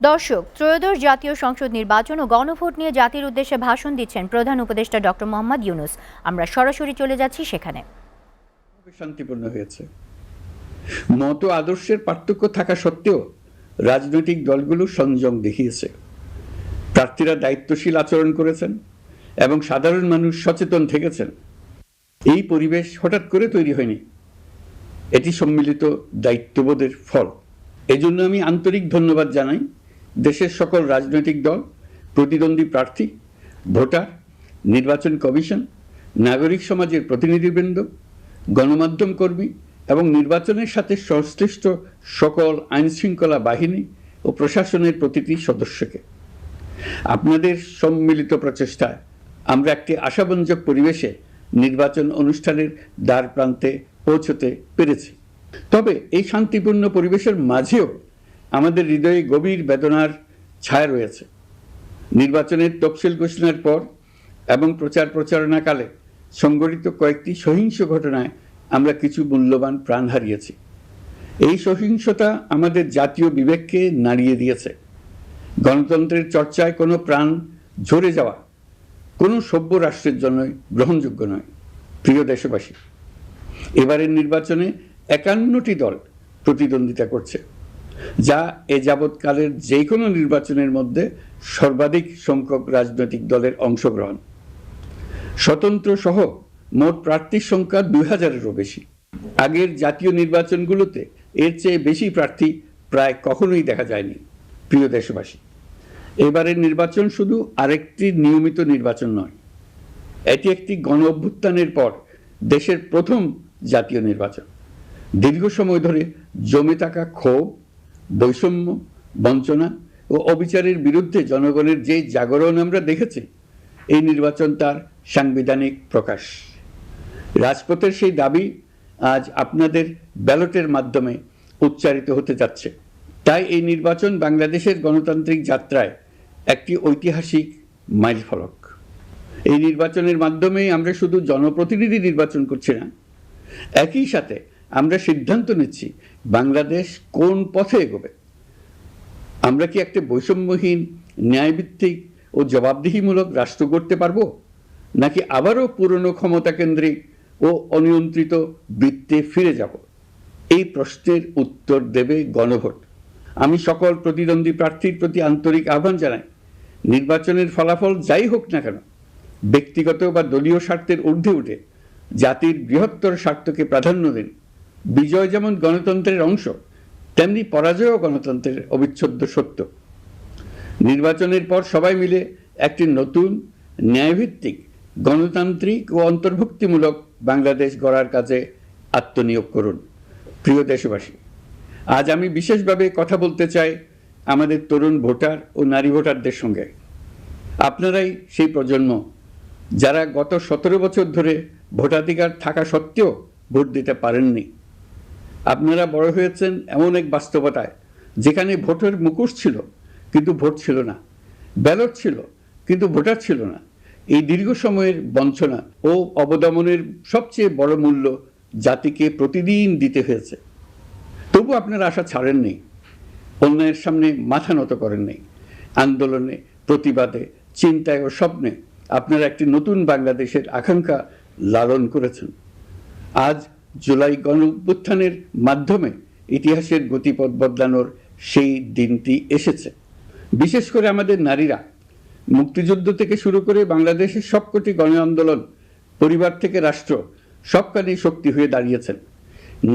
দর্শক, ত্রয়োদশ জাতীয় সংসদ নির্বাচন ও গণভোট নিয়ে জাতির উদ্দেশ্যে ভাষণ দিচ্ছেন প্রধান উপদেষ্টা ডক্টর মোহাম্মদ ইউনূস। আমরা সরাসরি চলে যাচ্ছি সেখানে। শান্তিপূর্ণ হয়েছে। মত আদর্শের পার্থক্য থাকা সত্ত্বেও রাজনৈতিক দলগুলো সংযম দেখিয়েছে। প্রার্থীরা দায়িত্বশীল আচরণ করেছেন এবং সাধারণ মানুষ সচেতন থেকেছেন। এই পরিবেশ হঠাৎ করে তৈরি হয়নি, এটি সম্মিলিত দায়িত্ববোধের ফল। এজন্য আমি আন্তরিক ধন্যবাদ জানাই দেশের সকল রাজনৈতিক দল, প্রতিদ্বন্দ্বী প্রার্থী, ভোটার, নির্বাচন কমিশন, নাগরিক সমাজের প্রতিনিধিবৃন্দ, গণমাধ্যম কর্মী এবং নির্বাচনের সাথে সংশ্লিষ্ট সকল আইনশৃঙ্খলা বাহিনী ও প্রশাসনের প্রতিটি সদস্যকে। আপনাদের সম্মিলিত প্রচেষ্টায় আমরা একটি আশাব্যঞ্জক পরিবেশে নির্বাচন অনুষ্ঠানের দ্বার প্রান্তে পৌঁছতে পেরেছি। তবে এই শান্তিপূর্ণ পরিবেশের মাঝেও আমাদের হৃদয়ে গভীর বেদনার ছায়া রয়েছে। নির্বাচনের তফসিল ঘোষণার পর এবং প্রচারণাকালে সংঘটিত কয়েকটি সহিংস ঘটনায় আমরা কিছু মূল্যবান প্রাণ হারিয়েছি। এই সহিংসতা আমাদের জাতীয় বিবেককে নাড়িয়ে দিয়েছে। গণতন্ত্রের চর্চায় কোনো প্রাণ ঝরে যাওয়া কোনো সভ্য রাষ্ট্রের জন্য গ্রহণযোগ্য নয়। প্রিয় দেশবাসী, এবারের নির্বাচনে 51টি দল প্রতিদ্বন্দ্বিতা করছে, যা এ যাবৎকালের যে কোনো নির্বাচনের মধ্যে সর্বাধিক সংখ্যক রাজনৈতিক দলের অংশগ্রহণ। স্বতন্ত্র সহ মোট প্রার্থীর সংখ্যা 2000-এরও বেশি। আগের জাতীয় নির্বাচনগুলোতে এর চেয়ে বেশি প্রার্থী প্রায় কখনোই দেখা যায়নি। প্রিয় দেশবাসী, এবারের নির্বাচন শুধু আরেকটি নিয়মিত নির্বাচন নয়, এটি একটি গণ অভ্যুত্থানের পর দেশের প্রথম জাতীয় নির্বাচন। দীর্ঘ সময় ধরে জমে থাকা ক্ষোভ, বৈষম্য, বঞ্চনা ও অবিচারের বিরুদ্ধে জনগণের যে জাগরণ আমরা দেখেছি, এই নির্বাচন তার সাংবিধানিক প্রকাশ। রাজপথের সেই দাবি আজ আপনাদের ব্যালটের মাধ্যমে উচ্চারিত হতে যাচ্ছে। তাই এই নির্বাচন বাংলাদেশের গণতান্ত্রিক যাত্রায় একটি ঐতিহাসিক মাইলফলক। এই নির্বাচনের মাধ্যমে আমরা শুধু জনপ্রতিনিধি নির্বাচন করছি না, একই সাথে আমরা সিদ্ধান্ত নিচ্ছি বাংলাদেশ কোন পথে এগোবে। আমরা কি একটা বৈষম্যহীন, ন্যায়ভিত্তিক ও জবাবদিহিমূলক রাষ্ট্র গড়তে পারবো, নাকি আবারও পুরনো ক্ষমতা কেন্দ্রিক ও অনিয়ন্ত্রিত বৃত্তে ফিরে যাব? এই প্রশ্নের উত্তর দেবে গণভোট। আমি সকল প্রতিদ্বন্দ্বী প্রার্থীর প্রতি আন্তরিক আহ্বান জানাই, নির্বাচনের ফলাফল যাই হোক না কেন, ব্যক্তিগত বা দলীয় স্বার্থের ঊর্ধ্বে উঠে জাতির বৃহত্তর স্বার্থকে প্রাধান্য দিন। বিজয় যেমন গণতন্ত্রের অংশ, তেমনি পরাজয়ও গণতন্ত্রের অবিচ্ছেদ্য সত্য। নির্বাচনের পর সবাই মিলে একটি নতুন, ন্যায়ভিত্তিক, গণতান্ত্রিক ও অন্তর্ভুক্তিমূলক বাংলাদেশ গড়ার কাজে আত্মনিয়োগ করুন। প্রিয় দেশবাসী, আজ আমি বিশেষভাবে কথা বলতে চাই আমাদের তরুণ ভোটার ও নারী ভোটারদের সঙ্গে। আপনারাই সেই প্রজন্ম যারা গত 17 বছর ধরে ভোটাধিকার থাকা সত্ত্বেও ভোট দিতে পারেননি। আপনারা বড় হয়েছেন এমন এক বাস্তবতায় যেখানে ভোটের মুখোশ ছিল কিন্তু ভোট ছিল না, ব্যালট ছিল কিন্তু ভোটার ছিল না। এই দীর্ঘ সময়ের বঞ্চনা ও অবদমনের সবচেয়ে বড় মূল্য জাতিকে প্রতিদিন দিতে হয়েছে। তবু আপনারা আশা ছাড়েননি, অন্যায়ের সামনে মাথা নত করেননি। আন্দোলনে, প্রতিবাদে, চিন্তায় ও স্বপ্নে আপনারা একটি নতুন বাংলাদেশের আকাঙ্ক্ষা লালন করেছেন। আজ জুলাই গণঅভ্যুত্থানের মাধ্যমে ইতিহাসের গতিপথ বদলানোর সেই দিনটি এসেছে। বিশেষ করে আমাদের নারীরা মুক্তিযুদ্ধ থেকে শুরু করে বাংলাদেশের সবকটি গণ আন্দোলন, পরিবার থেকে রাষ্ট্র, সবখানেই শক্তি হয়ে দাঁড়িয়েছেন।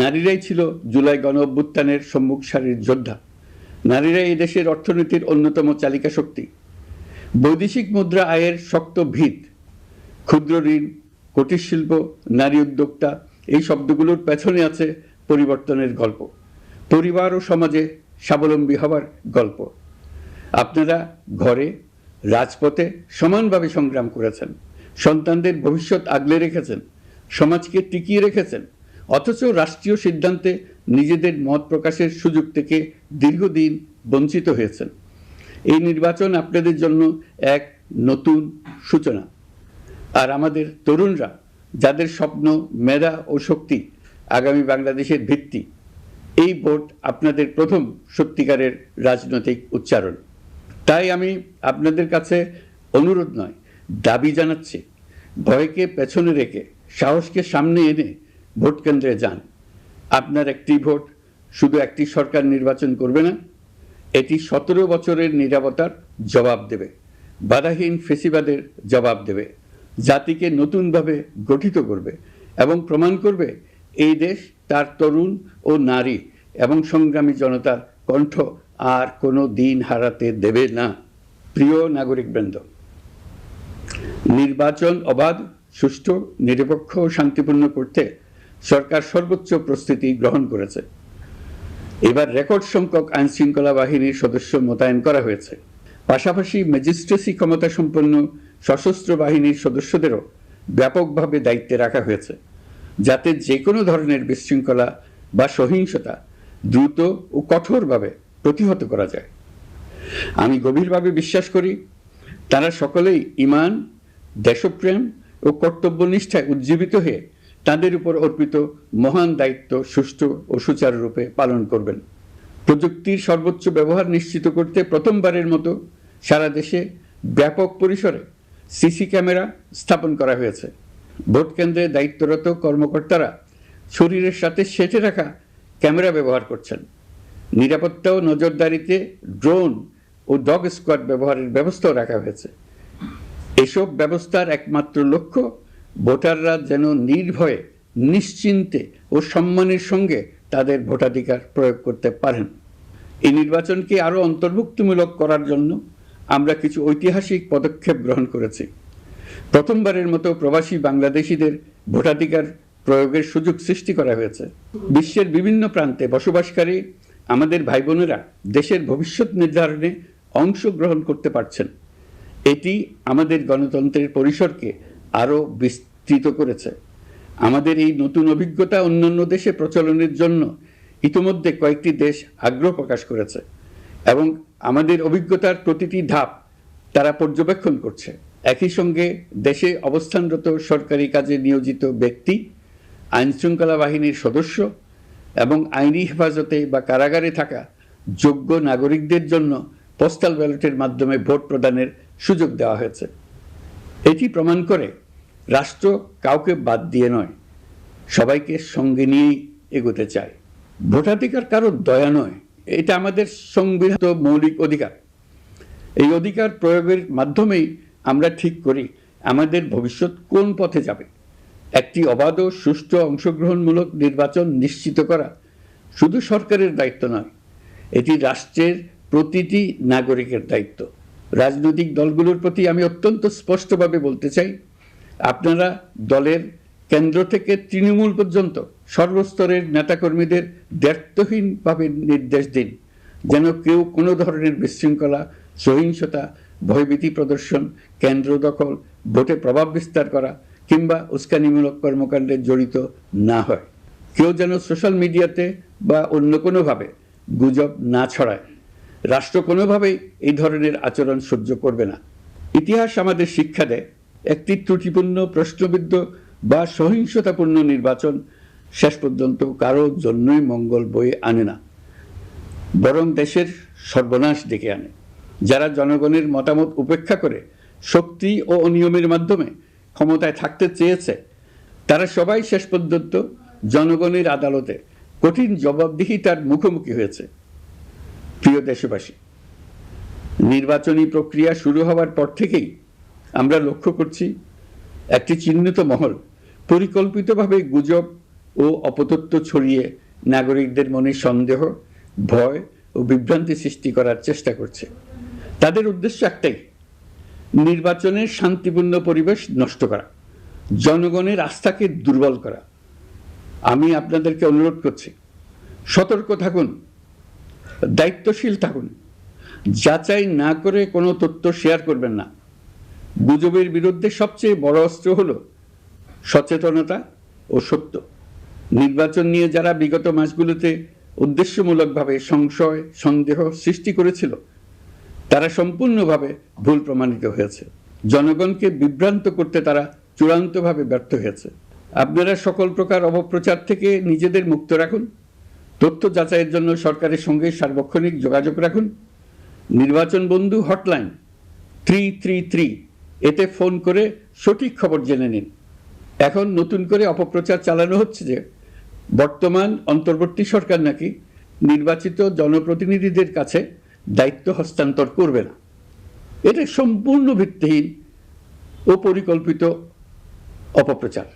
নারীরাই ছিল জুলাই গণ অভ্যুত্থানের সম্মুখ সারির যোদ্ধা। নারীরাই এই দেশের অর্থনীতির অন্যতম চালিকা শক্তি। বৈদেশিক মুদ্রা আয়ের শক্ত ভিত, ক্ষুদ্র ঋণ, কুটির শিল্প, নারী উদ্যোক্তা, এই শব্দগুলোর পেছনে আছে পরিবর্তনের গল্প, পরিবার ও সমাজে স্বাবলম্বী হবার গল্প। আপনারা ঘরে, রাজপথে সমানভাবে সংগ্রাম করেছেন, সন্তানদের ভবিষ্যৎ আগলে রেখেছেন, সমাজকে টিকিয়ে রেখেছেন, অথচ রাষ্ট্রীয় সিদ্ধান্তে নিজেদের মত প্রকাশের সুযোগ থেকে দীর্ঘদিন বঞ্চিত হয়েছেন। এই নির্বাচন আপনাদের জন্য এক নতুন সূচনা। আর আমাদের তরুণরা, যাদের স্বপ্ন, মেধা ও শক্তি আগামী বাংলাদেশের ভিত্তি, এই ভোট আপনাদের প্রথম সত্যিকারের রাজনৈতিক উচ্চারণ। তাই আমি আপনাদের কাছে অনুরোধ নয়, দাবি জানাচ্ছি, ভয়কে পেছনে রেখে সাহসকে সামনে এনে ভোট কেন্দ্রে যান। আপনার একটি ভোট শুধু একটি সরকার নির্বাচন করবে না, এটি 17 বছরের নীরবতার জবাব দেবে, বাধাহীন ফেসিবাদের জবাব দেবে, জাতিকে নতুনভাবে গঠিত করবে এবং প্রমাণ করবে এই দেশ তার তরুণ ও নারী এবং সংগ্রামী জনতার কণ্ঠ আর কোনো দিন হারাতে দেবে না। প্রিয় নাগরিকবৃন্দ, নির্বাচন অবাধ, সুষ্ঠু, নিরপেক্ষ ও শান্তিপূর্ণ করতে সরকার সর্বোচ্চ প্রস্তুতি গ্রহণ করেছে। এবার রেকর্ড সংখ্যক আইনশৃঙ্খলা বাহিনীর সদস্য মোতায়েন করা হয়েছে। পাশাপাশি ম্যাজিস্ট্রেসি ক্ষমতা সম্পন্ন সশস্ত্র বাহিনীর সদস্যদেরও ব্যাপকভাবে দায়িত্বে রাখা হয়েছে, যাতে যে কোনো ধরনের বিশৃঙ্খলা বা সহিংসতা দ্রুত ও কঠোরভাবে প্রতিহত করা যায়। আমি গভীরভাবে বিশ্বাস করি তারা সকলেই ঈমান, দেশপ্রেম ও কর্তব্যনিষ্ঠায় উজ্জীবিত হয়ে তাদের উপর অর্পিত মহান দায়িত্ব সুষ্ঠু ও সুচারুরূপে পালন করবেন। প্রযুক্তির সর্বোচ্চ ব্যবহার নিশ্চিত করতে প্রথমবারের মতো সারা দেশে ব্যাপক পরিসরে সিসি ক্যামেরা স্থাপন করা হয়েছে। ভোট কেন্দ্রে দায়িত্বরত কর্মকর্তারা শরীরের সাথে সেটে রাখা ক্যামেরা ব্যবহার করছেন। নিরাপত্তা ও নজরদারিতে ড্রোন ও ডগ স্কোয়াড ব্যবহারের ব্যবস্থাও রাখা হয়েছে। এসব ব্যবস্থার একমাত্র লক্ষ্য ভোটাররা যেন নির্ভয়ে, নিশ্চিন্তে ও সম্মানের সঙ্গে তাদের ভোটাধিকার প্রয়োগ করতে পারেন। এই নির্বাচনকে আরও অন্তর্ভুক্তিমূলক করার জন্য আমরা কিছু ঐতিহাসিক পদক্ষেপ গ্রহণ করেছি। প্রথমবারের মতো প্রবাসী বাংলাদেশিদের ভোটাধিকার প্রয়োগের সুযোগ সৃষ্টি করা হয়েছে। বিশ্বের বিভিন্ন প্রান্তে বসবাসকারী আমাদের ভাই বোনেরা দেশের ভবিষ্যৎ নির্ধারণে অংশগ্রহণ করতে পারছেন। এটি আমাদের গণতন্ত্রের পরিসরকে আরও বিস্তৃত করেছে। আমাদের এই নতুন অভিজ্ঞতা অন্যান্য দেশে প্রচলনের জন্য ইতিমধ্যে কয়েকটি দেশ আগ্রহ প্রকাশ করেছে এবং আমাদের অভিজ্ঞতার প্রতিটি ধাপ তারা পর্যবেক্ষণ করছে। একই সঙ্গে দেশে অবস্থানরত সরকারি কাজে নিয়োজিত ব্যক্তি, আইনশৃঙ্খলা বাহিনীর সদস্য এবং আইনি হেফাজতে বা কারাগারে থাকা যোগ্য নাগরিকদের জন্য পোস্টাল ব্যালটের মাধ্যমে ভোট প্রদানের সুযোগ দেওয়া হয়েছে। এটি প্রমাণ করে রাষ্ট্র কাউকে বাদ দিয়ে নয়, সবাইকে সঙ্গে নিয়েই এগোতে চায়। ভোটাধিকার কারোর দয়া নয়, এটা আমাদের সংবিধানিত মৌলিক অধিকার। এই অধিকার প্রয়োগের মাধ্যমেই আমরা ঠিক করি আমাদের ভবিষ্যৎ কোন পথে যাবে। একটি অবাধ ও সুষ্ঠু অংশগ্রহণমূলক নির্বাচন নিশ্চিত করা শুধু সরকারের দায়িত্ব নয়, এটি রাষ্ট্রের প্রতিটি নাগরিকের দায়িত্ব। রাজনৈতিক দলগুলোর প্রতি আমি অত্যন্ত স্পষ্টভাবে বলতে চাই, আপনারা দলের কেন্দ্র থেকে তৃণমূল পর্যন্ত সর্বস্তরের নেতাকর্মীদের দায়িত্বহীনভাবে নির্দেশ দিন যেন কেউ কোনো ধরনের বিশৃঙ্খলা, সহিংসতা, ভয়ভীতি প্রদর্শন, কেন্দ্র দখল, ভোটে প্রভাব বিস্তার করা কিংবা উস্কানিমূলক কর্মকাণ্ডে জড়িত না হয়। কেউ যেন সোশ্যাল মিডিয়াতে বা অন্য কোনোভাবে গুজব না ছড়ায়। রাষ্ট্র কোনোভাবেই এই ধরনের আচরণ সহ্য করবে না। ইতিহাস আমাদের শিক্ষা দেয়, একটি ত্রুটিপূর্ণ, প্রশ্নবিদ্ধ বা সহিংসতাপূর্ণ নির্বাচন শেষ পর্যন্ত কারো জন্যই মঙ্গল বয়ে আনে না, বরং দেশের সর্বনাশ ডেকে আনে। যারা জনগণের মতামত উপেক্ষা করে শক্তি ও অনিয়মের মাধ্যমে ক্ষমতায় থাকতে চেয়েছে, তারা সবাই শেষ পর্যন্ত জনগণের আদালতে কঠিন জবাবদিহিতার মুখোমুখি হয়েছে। প্রিয় দেশবাসী, নির্বাচনী প্রক্রিয়া শুরু হওয়ার পর থেকেই আমরা লক্ষ্য করছি একটি চিহ্নিত মহল পরিকল্পিতভাবে গুজব ও অপতথ্য ছড়িয়ে নাগরিকদের মনে সন্দেহ, ভয় ও বিভ্রান্তি সৃষ্টি করার চেষ্টা করছে। তাদের উদ্দেশ্য একটাই, নির্বাচনের শান্তিপূর্ণ পরিবেশ নষ্ট করা, জনগণের আস্থাকে দুর্বল করা। আমি আপনাদেরকে অনুরোধ করছি, সতর্ক থাকুন, দায়িত্বশীল থাকুন, যাচাই না করে কোনো তথ্য শেয়ার করবেন না। গুজবের বিরুদ্ধে সবচেয়ে বড় অস্ত্র হলো সচেতনতা ও সত্য। নির্বাচন নিয়ে যারা বিগত মাসগুলোতে উদ্দেশ্যমূলকভাবে সংশয়, সন্দেহ সৃষ্টি করেছিল, তারা সম্পূর্ণভাবে ভুল প্রমাণিত হয়েছে। জনগণকে বিভ্রান্ত করতে তারা চূড়ান্তভাবে ব্যর্থ হয়েছে। আপনারা সকল প্রকার অপপ্রচার থেকে নিজেদের মুক্ত রাখুন, তথ্য যাচাইয়ের জন্য সরকারের সঙ্গে সার্বক্ষণিক যোগাযোগ রাখুন। নির্বাচন বন্ধু হটলাইন 333 এতে ফোন করে সঠিক খবর জেনে নিন। এখন নতুন করে অপপ্রচার চালানো হচ্ছে যে বর্তমান অন্তর্বর্তী সরকার নাকি নির্বাচিত জনপ্রতিনিধিদের কাছে দায়িত্ব হস্তান্তর করবে না। এটা সম্পূর্ণ ভিত্তিহীন ও পরিকল্পিত অপপ্রচার,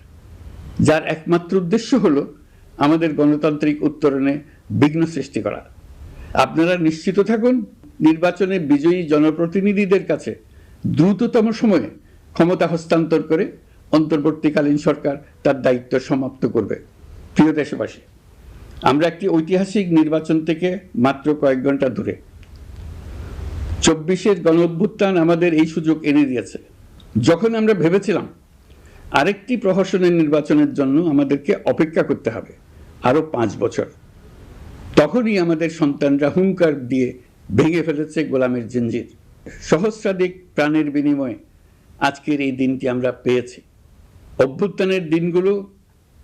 যার একমাত্র উদ্দেশ্য হলো আমাদের গণতান্ত্রিক উত্তরণে বিঘ্ন সৃষ্টি করা। আপনারা নিশ্চিত থাকুন, নির্বাচনে বিজয়ী জনপ্রতিনিধিদের কাছে দ্রুততম সময়ে ক্ষমতা হস্তান্তর করে অন্তর্বর্তীকালীন সরকার তার দায়িত্ব সমাপ্ত করবে। প্রিয় দেশবাসী, আমরা একটি ঐতিহাসিক নির্বাচন থেকে মাত্র কয়েক ঘন্টা দূরে। 24-এর গণ অভ্যুত্থান আমাদের এই সুযোগ এনে দিয়েছে। যখন আমরা ভেবেছিলাম আরেকটি প্রহসনের নির্বাচনের জন্য আমাদেরকে অপেক্ষা করতে হবে আরো 5 বছর, তখনই আমাদের সন্তানরা হুঙ্কার দিয়ে ভেঙে ফেলেছে গোলামের জিঞ্জির। সহস্রাধিক প্রাণের বিনিময়ে আজকের এই দিনটি আমরা পেয়েছি। অভ্যুত্থানের দিনগুলো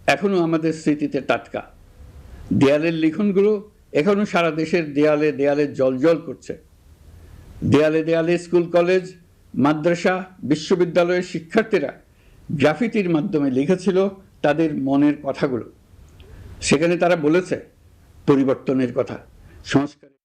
এখনো আমাদের স্মৃতিতে টাটকা। দেয়ালের লিখনগুলো এখনো সারা দেশের দেয়ালে দেয়ালে জ্বলজ্বল করছে। দেয়ালে দেয়ালে স্কুল, কলেজ, মাদ্রাসা, বিশ্ববিদ্যালয়ের শিক্ষার্থীরা গ্রাফিতির মাধ্যমে লিখেছিল তাদের মনের কথাগুলো। সেখানে তারা বলেছে পরিবর্তনের কথা, সংস্কারের